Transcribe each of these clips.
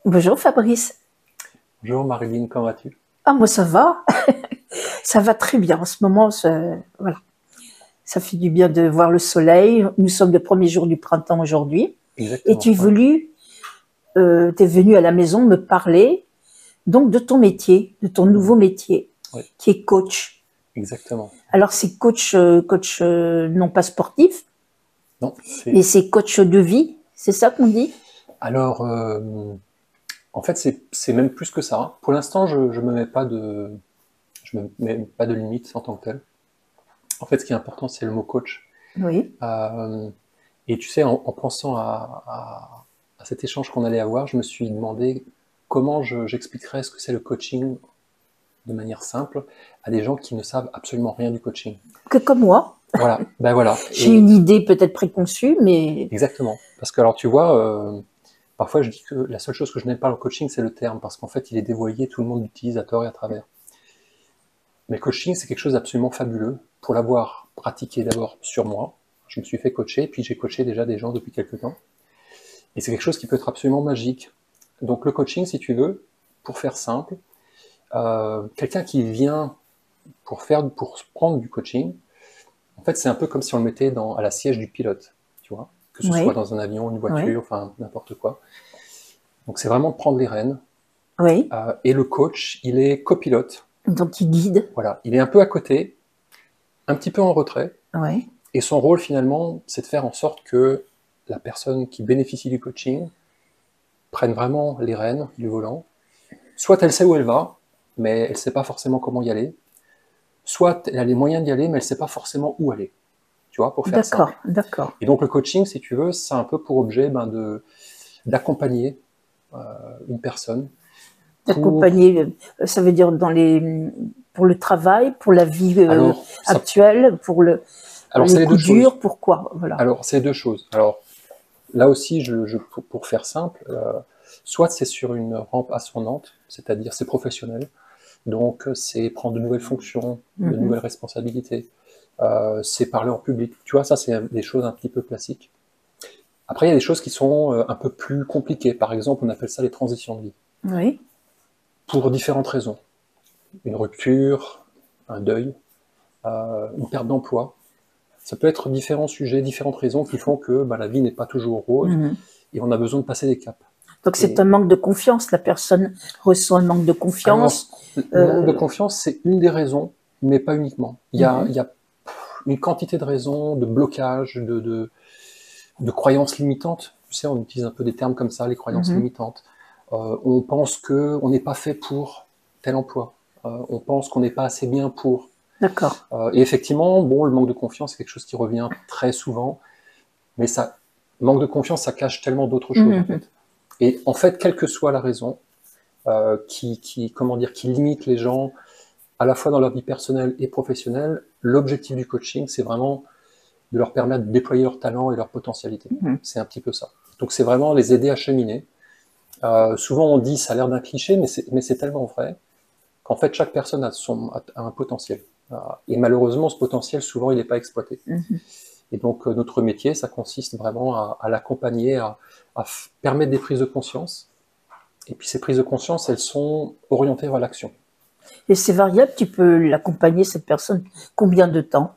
Bonjour Fabrice. Bonjour Marilyn, comment vas-tu? Ah moi ça va, ça va très bien en ce moment. Voilà, ça fait du bien de voir le soleil. Nous sommes le premier jour du printemps aujourd'hui. Et Exactement, tu es ouais. voulu, t'es venu à la maison me parler donc de ton métier, de ton Mhm. nouveau métier, Oui, qui est coach. exactement. Alors c'est coach non pas sportif, Non, mais c'est. c'est coach de vie. C'est ça qu'on dit? Alors, en fait, c'est même plus que ça. Pour l'instant, je me mets pas de limite en tant que tel. En fait, ce qui est important, c'est le mot coach. Oui. Euh, et tu sais, en pensant à cet échange qu'on allait avoir, je me suis demandé comment j'expliquerais ce que c'est le coaching de manière simple à des gens qui ne savent absolument rien du coaching. Que comme moi, Voilà, ben voilà. j'ai une idée peut-être préconçue, mais Exactement. Parce que alors tu vois, parfois je dis que la seule chose que je n'aime pas dans le coaching, c'est le terme, parce qu'en fait il est dévoyé, tout le monde l'utilise à tort et à travers. Mais le coaching, c'est quelque chose d'absolument fabuleux. Pour l'avoir pratiqué d'abord sur moi, je me suis fait coacher, puis j'ai coaché déjà des gens depuis quelques temps. Et c'est quelque chose qui peut être absolument magique. Donc le coaching, si tu veux, pour faire simple, quelqu'un qui vient pour prendre du coaching, en fait c'est un peu comme si on le mettait à la siège du pilote, tu vois, que ce soit oui, dans un avion, une oui, voiture, enfin n'importe quoi. Donc c'est vraiment de prendre les rênes. oui. Et le coach, il est copilote. Donc il guide. Voilà, il est un peu à côté, un petit peu en retrait. Oui. Et son rôle finalement, c'est de faire en sorte que la personne qui bénéficie du coaching prenne vraiment les rênes du volant. Soit elle sait où elle va, mais elle ne sait pas forcément comment y aller. Soit elle a les moyens d'y aller, mais elle ne sait pas forcément où aller. Tu vois, pour faire D'accord, simple. d'accord. Et donc le coaching, si tu veux, c'est un peu pour objet d'accompagner une personne pour. D'accompagner, ça veut dire pour le travail, pour la vie Alors, actuelle, pour alors c'est les les deux coups choses. durs, pourquoi? Voilà. Alors, c'est deux choses. Alors, là aussi, pour faire simple, soit c'est sur une rampe ascendante, c'est-à-dire c'est professionnel, donc c'est prendre de nouvelles fonctions, de Mhm. nouvelles responsabilités, c'est parler en public. Tu vois, ça, c'est des choses un petit peu classiques. Après, il y a des choses qui sont un peu plus compliquées. Par exemple, on appelle ça les transitions de vie, Oui. pour différentes raisons. Une rupture, un deuil, une perte d'emploi. Ça peut être différents sujets, différentes raisons qui font que bah, la vie n'est pas toujours rose Mhm. et on a besoin de passer des caps. Donc c'est un Et manque de confiance. La personne ressent un manque de alors, confiance. le manque de Euh, confiance, c'est une des raisons, mais pas uniquement. mhm. Il y a une quantité de raisons, de blocages, de croyances limitantes. Tu sais, on utilise un peu des termes comme ça, les croyances Mhm. limitantes. On pense qu'on n'est pas fait pour tel emploi. On pense qu'on n'est pas assez bien pour. D'accord. Et effectivement, bon, le manque de confiance, c'est quelque chose qui revient très souvent, mais ça, manque de confiance, ça cache tellement d'autres choses en Mhm. fait. Et en fait, quelle que soit la raison, comment dire, qui limite les gens à la fois dans leur vie personnelle et professionnelle, l'objectif du coaching, c'est vraiment de leur permettre de déployer leur talent et leur potentialité. Mhm. C'est un petit peu ça. Donc c'est vraiment les aider à cheminer. Souvent on dit, ça a l'air d'un cliché, mais c'est tellement vrai qu'en fait chaque personne a un potentiel. Et malheureusement, ce potentiel, souvent, il n'est pas exploité. Mhm. Et donc notre métier, ça consiste vraiment à l'accompagner, permettre des prises de conscience. Et puis ces prises de conscience, elles sont orientées vers l'action. Et c'est variable. Tu peux l'accompagner cette personne combien de temps?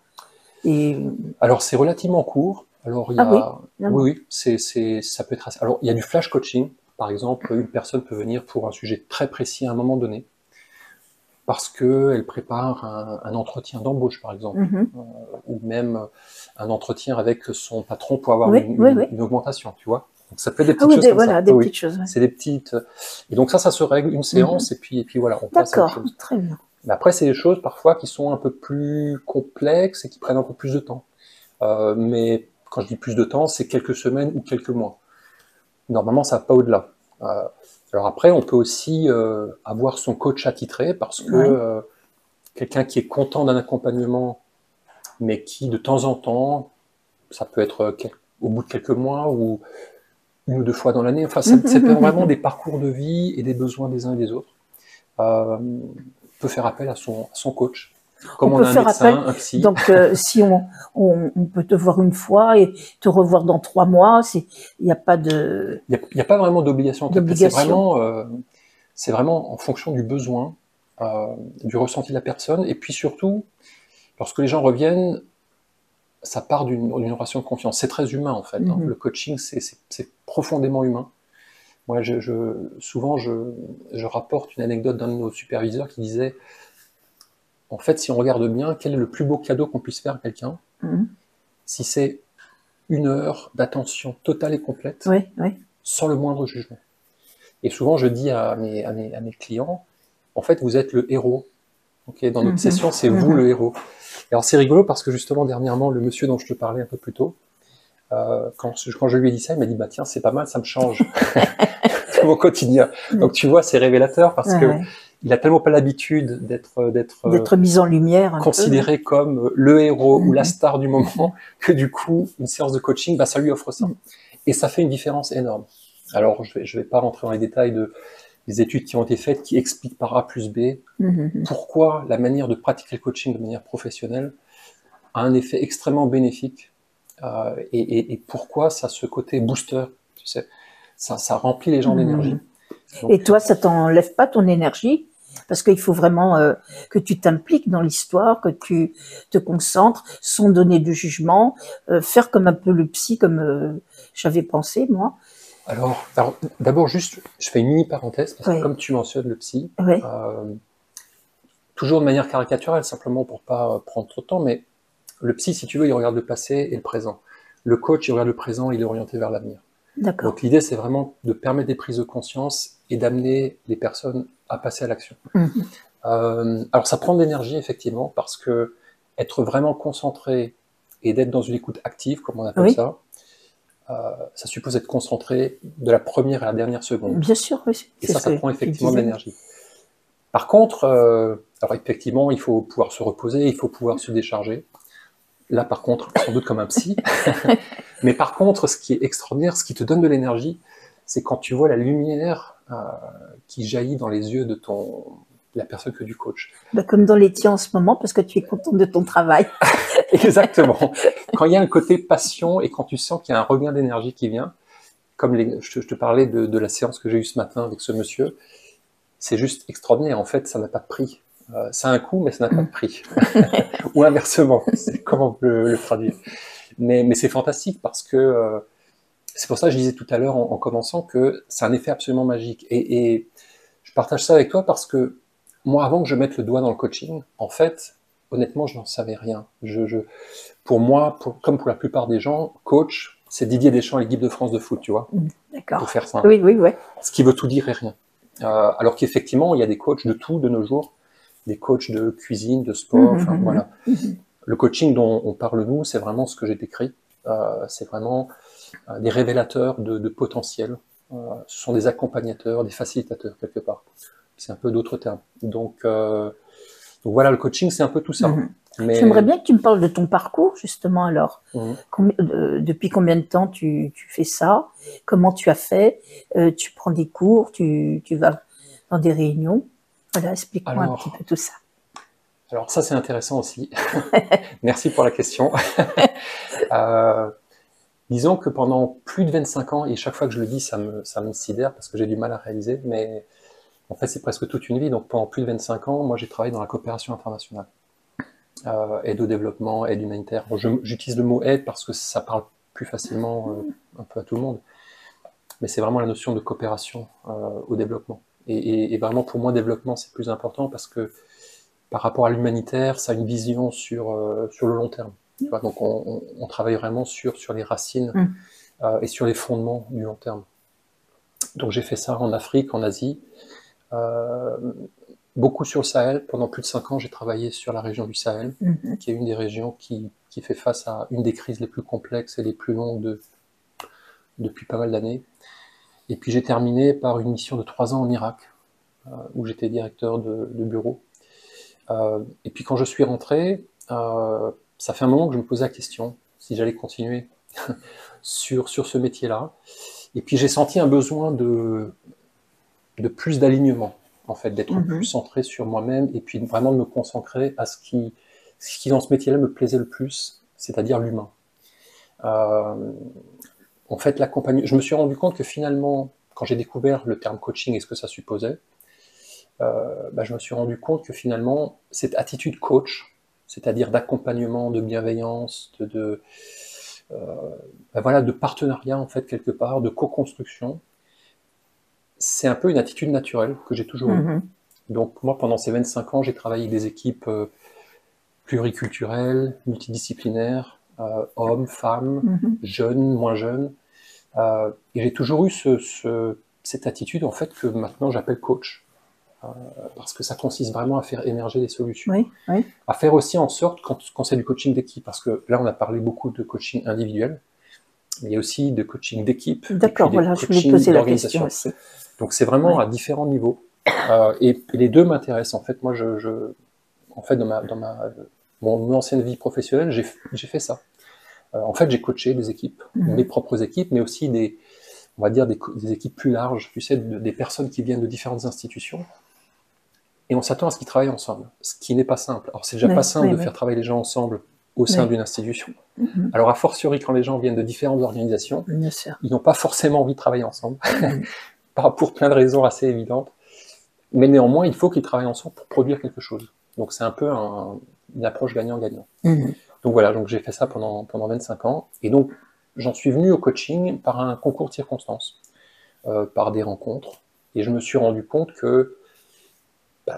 Et Alors c'est relativement court. Alors il y ah oui, a, oui, vraiment. oui, ça peut être assez. Alors il y a du flash coaching. Par exemple, une personne peut venir pour un sujet très précis à un moment donné, parce qu'elle prépare un entretien d'embauche, par exemple, Mhm. ou même un entretien avec son patron pour avoir Oui, oui, oui. une augmentation, tu vois. Donc ça peut être des Ah petites oui, choses comme voilà, ça. des Oui, oui. petites choses. Ouais. C'est des petites. Et donc ça se règle une Mhm. séance, et puis voilà, on passe à autre D'accord, chose. très bien. Mais après, c'est des choses parfois qui sont un peu plus complexes et qui prennent un peu plus de temps. Mais quand je dis plus de temps, c'est quelques semaines ou quelques mois. Normalement, ça va pas au-delà. Euh, alors après, on peut aussi avoir son coach attitré parce que Ouais. quelqu'un qui est content d'un accompagnement, mais qui de temps en temps, ça peut être au bout de quelques mois ou une ou deux fois dans l'année, enfin, ça dépend vraiment des parcours de vie et des besoins des uns et des autres, peut faire appel à son coach. Comme On on peut a un faire appel. médecin, un psy. Donc, si on peut te voir une fois et te revoir dans 3 mois, il n'y a pas Il n'y a pas vraiment d'obligation en tant que telle. d'obligation. C'est vraiment en fonction du besoin, du ressenti de la personne. Et puis surtout, lorsque les gens reviennent, ça part d'une relation de confiance. C'est très humain en fait. Hein. Le coaching, c'est profondément humain. Moi, souvent, je rapporte une anecdote d'un de nos superviseurs qui disait, en fait, si on regarde bien, quel est le plus beau cadeau qu'on puisse faire à quelqu'un? Si c'est 1 heure d'attention totale et complète, Oui, oui. sans le moindre jugement. Et souvent, je dis à mes clients, en fait, vous êtes le héros. Okay, dans notre session, c'est vous le héros. Et alors, c'est rigolo parce que justement, dernièrement, le monsieur dont je te parlais un peu plus tôt, quand je lui ai dit ça, il m'a dit, bah tiens, c'est pas mal, ça me change de mon quotidien. Donc, tu vois, c'est révélateur parce que il a tellement pas l'habitude d'être mis en lumière, un considéré peu, comme le héros ou la star du moment, que du coup, une séance de coaching, bah, ça lui offre ça. Et ça fait une différence énorme. Alors, je vais pas rentrer dans les détails des études qui ont été faites qui expliquent par A plus B pourquoi la manière de pratiquer le coaching de manière professionnelle a un effet extrêmement bénéfique et pourquoi ça a ce côté booster, tu sais, ça remplit les gens d'énergie. Donc, et toi, ça t'enlève pas ton énergie? Parce qu'il faut vraiment que tu t'impliques dans l'histoire, que tu te concentres, sans donner de jugement, faire comme un peu le psy, comme j'avais pensé, moi. Alors d'abord, juste, je fais une mini parenthèse, parce que comme tu mentionnes le psy, toujours de manière caricaturale, simplement pour pas prendre trop de temps, mais le psy, si tu veux, il regarde le passé et le présent. Le coach, il regarde le présent, il est orienté vers l'avenir. Donc l'idée, c'est vraiment de permettre des prises de conscience et d'amener les personnes à passer à l'action. Alors ça prend de l'énergie, effectivement, parce que être vraiment concentré et d'être dans une écoute active, comme on appelle ça, ça suppose être concentré de la première à la dernière seconde. Bien sûr, oui. Et ça prend effectivement de l'énergie. Par contre, alors effectivement, il faut pouvoir se reposer, il faut pouvoir se décharger. Là, par contre, sans doute comme un psy. Mais par contre, ce qui est extraordinaire, ce qui te donne de l'énergie, c'est quand tu vois la lumière qui jaillit dans les yeux de la personne que tu coaches. Bah, comme dans les tiens en ce moment, parce que tu es content de ton travail. Exactement. Quand il y a un côté passion et quand tu sens qu'il y a un regain d'énergie qui vient, comme je te parlais de la séance que j'ai eue ce matin avec ce monsieur, c'est juste extraordinaire. En fait, ça n'a pas de prix. Ça a un coût, mais ça n'a pas de prix. Ou inversement, comment on peut le traduire. Mais c'est fantastique parce que c'est pour ça que je disais tout à l'heure en commençant que c'est un effet absolument magique. Et je partage ça avec toi parce que moi, avant que je mette le doigt dans le coaching, en fait, honnêtement, je n'en savais rien. Pour moi, comme pour la plupart des gens, coach, c'est Didier Deschamps et l'équipe de France de foot, tu vois. D'accord. Pour faire simple. Oui, oui, oui. Ce qui veut tout dire et rien. Alors qu'effectivement, il y a des coachs de tout de nos jours, des coachs de cuisine, de sport, enfin voilà. Le coaching dont on parle nous, c'est vraiment ce que j'ai décrit. C'est vraiment des révélateurs de potentiel. Ce sont des accompagnateurs, des facilitateurs quelque part. C'est un peu d'autres termes. Donc voilà, le coaching, c'est un peu tout ça. Mais... J'aimerais bien que tu me parles de ton parcours, justement, alors. Depuis combien de temps tu fais ça? Comment tu as fait? Tu prends des cours? Tu vas dans des réunions? Voilà, explique-moi un petit peu tout ça. Alors ça, c'est intéressant aussi. Merci pour la question. Disons que pendant plus de 25 ans, et chaque fois que je le dis, ça me sidère parce que j'ai du mal à réaliser, mais en fait, c'est presque toute une vie. Donc pendant plus de 25 ans, moi, j'ai travaillé dans la coopération internationale. Aide au développement, aide humanitaire. Bon, j'utilise le mot aide parce que ça parle plus facilement un peu à tout le monde. Mais c'est vraiment la notion de coopération au développement. Et vraiment, pour moi, développement, c'est plus important parce que par rapport à l'humanitaire, ça a une vision sur le long terme. Tu vois, donc on travaille vraiment sur les racines et sur les fondements du long terme. Donc j'ai fait ça en Afrique, en Asie, beaucoup sur le Sahel. Pendant plus de 5 ans, j'ai travaillé sur la région du Sahel, qui est une des régions qui fait face à une des crises les plus complexes et les plus longues depuis pas mal d'années. Et puis j'ai terminé par une mission de 3 ans en Irak, où j'étais directeur de bureau. Et puis quand je suis rentré, ça fait un moment que je me posais la question si j'allais continuer sur ce métier-là. Et puis j'ai senti un besoin de plus d'alignement en fait, d'être plus centré sur moi-même et puis vraiment de me concentrer à ce qui dans ce métier-là me plaisait le plus, c'est-à-dire l'humain. En fait, je me suis rendu compte que finalement, quand j'ai découvert le terme coaching et ce que ça supposait, je me suis rendu compte que finalement, cette attitude coach, c'est-à-dire d'accompagnement, de bienveillance, de partenariat, en fait, quelque part, de co-construction, c'est un peu une attitude naturelle que j'ai toujours eue. Donc, moi, pendant ces 25 ans, j'ai travaillé avec des équipes pluriculturelles, multidisciplinaires, hommes, femmes, jeunes, moins jeunes. Et j'ai toujours eu cette attitude, en fait, que maintenant j'appelle coach. Parce que ça consiste vraiment à faire émerger des solutions. À faire aussi en sorte, quand c'est du coaching d'équipe, parce que là, on a parlé beaucoup de coaching individuel, mais il y a aussi de coaching d'équipe. D'accord, voilà, je voulais poser la question aussi. Donc, c'est vraiment à différents niveaux. Et les deux m'intéressent. En fait, moi, dans mon ancienne vie professionnelle, j'ai fait ça. En fait, j'ai coaché des équipes, mes propres équipes, mais aussi on va dire des équipes plus larges, tu sais, des personnes qui viennent de différentes institutions. Et on s'attend à ce qu'ils travaillent ensemble, ce qui n'est pas simple. Alors, c'est déjà pas simple de faire travailler les gens ensemble au sein d'une institution. Alors, a fortiori, quand les gens viennent de différentes organisations, ils n'ont pas forcément envie de travailler ensemble, pour plein de raisons assez évidentes. Mais néanmoins, il faut qu'ils travaillent ensemble pour produire quelque chose. Donc, c'est un peu une approche gagnant-gagnant. Donc voilà, donc j'ai fait ça pendant 25 ans. Et donc, j'en suis venu au coaching par un concours de circonstances, par des rencontres. Et je me suis rendu compte que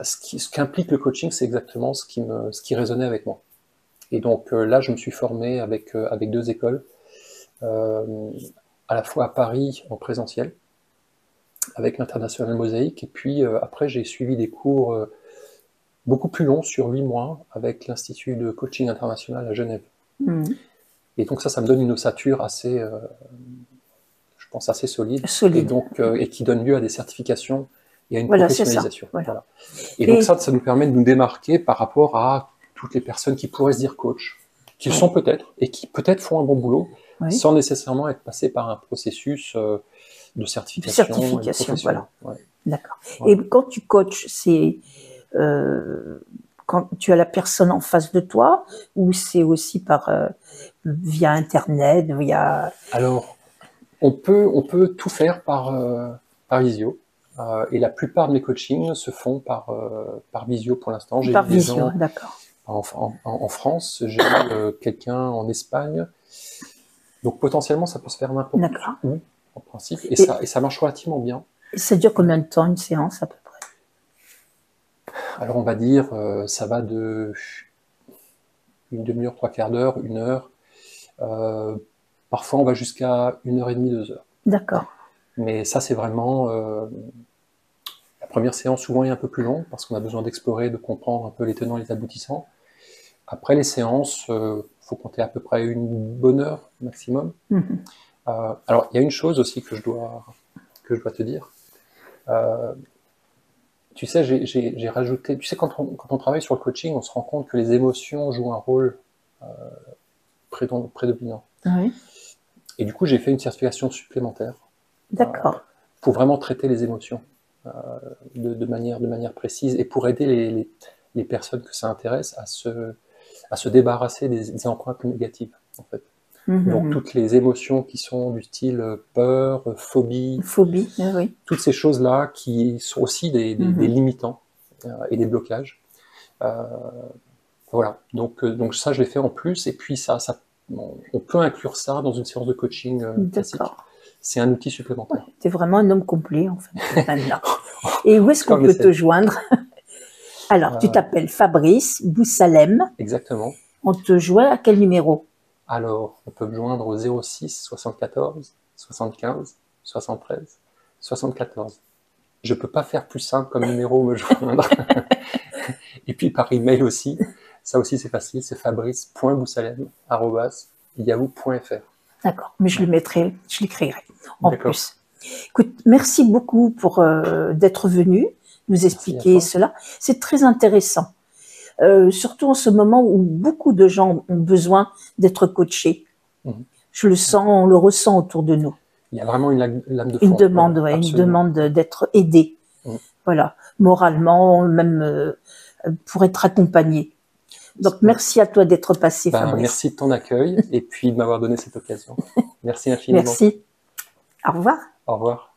ce qu'implique le coaching, c'est exactement ce qui résonnait avec moi. Et donc là, je me suis formé avec 2 écoles, à la fois à Paris en présentiel, avec l'International Mosaïque, et puis après, j'ai suivi des cours beaucoup plus longs, sur 8 mois, avec l'Institut de coaching international à Genève. Et donc ça me donne une ossature assez, je pense, assez solide. Et qui donne lieu à des certifications et à une professionnalisation. Voilà. Et donc ça nous permet de nous démarquer par rapport à toutes les personnes qui pourraient se dire coach, qui le sont peut-être, et qui peut-être font un bon boulot, sans nécessairement être passés par un processus de certification. Voilà. D'accord. Et quand tu coaches, c'est quand tu as la personne en face de toi, ou c'est aussi via Internet, via... Alors, on peut tout faire par visio. Et la plupart de mes coachings se font par visio pour l'instant. Par visio, d'accord. En France, j'ai quelqu'un en Espagne. Donc potentiellement, ça peut se faire n'importe où, en principe. Et ça marche relativement bien. Et ça dure combien de temps, une séance, à peu près? Alors on va dire, ça va de une demi-heure, 3/4 d'heure, 1 heure. Parfois, on va jusqu'à 1h30, 2 heures. D'accord. Mais ça, c'est vraiment... la première séance, souvent, est un peu plus longue, parce qu'on a besoin d'explorer, de comprendre un peu les tenants et les aboutissants. Après les séances, faut compter à peu près 1 bonne heure maximum. Alors, il y a une chose aussi que je dois te dire. Tu sais, j'ai rajouté... Tu sais, quand on travaille sur le coaching, on se rend compte que les émotions jouent un rôle prédominant. Et du coup, j'ai fait une certification supplémentaire. D'accord. Pour vraiment traiter les émotions de manière précise, et pour aider les personnes que ça intéresse à se débarrasser des empreintes négatives, en fait. Donc toutes les émotions qui sont du style peur, phobie, toutes ces choses-là qui sont aussi des limitants et des blocages. Voilà, donc ça je l'ai fait en plus, et puis on peut inclure ça dans une séance de coaching classique. C'est un outil supplémentaire. Tu es vraiment un homme complet, en fait, maintenant. Et où est-ce qu'on peut te joindre? Alors, tu t'appelles Fabrice Boussalem. Exactement. On te joint à quel numéro? Alors, on peut me joindre au 06 74 75 73 74. Je peux pas faire plus simple comme numéro me joindre. Et puis par email aussi. Ça aussi, c'est facile. C'est fabrice.boussalem@yahoo.fr. D'accord, mais je l'écrirai en plus. Écoute, merci beaucoup pour d'être venu nous expliquer cela. C'est très intéressant, surtout en ce moment où beaucoup de gens ont besoin d'être coachés. Je le sens, on le ressent autour de nous. Il y a vraiment une lame de fond. Une demande d'être aidé. Voilà. moralement, même pour être accompagné. Donc, merci à toi d'être passé, Fabrice. Merci de ton accueil et puis de m'avoir donné cette occasion. Merci infiniment. Merci. Au revoir. Au revoir.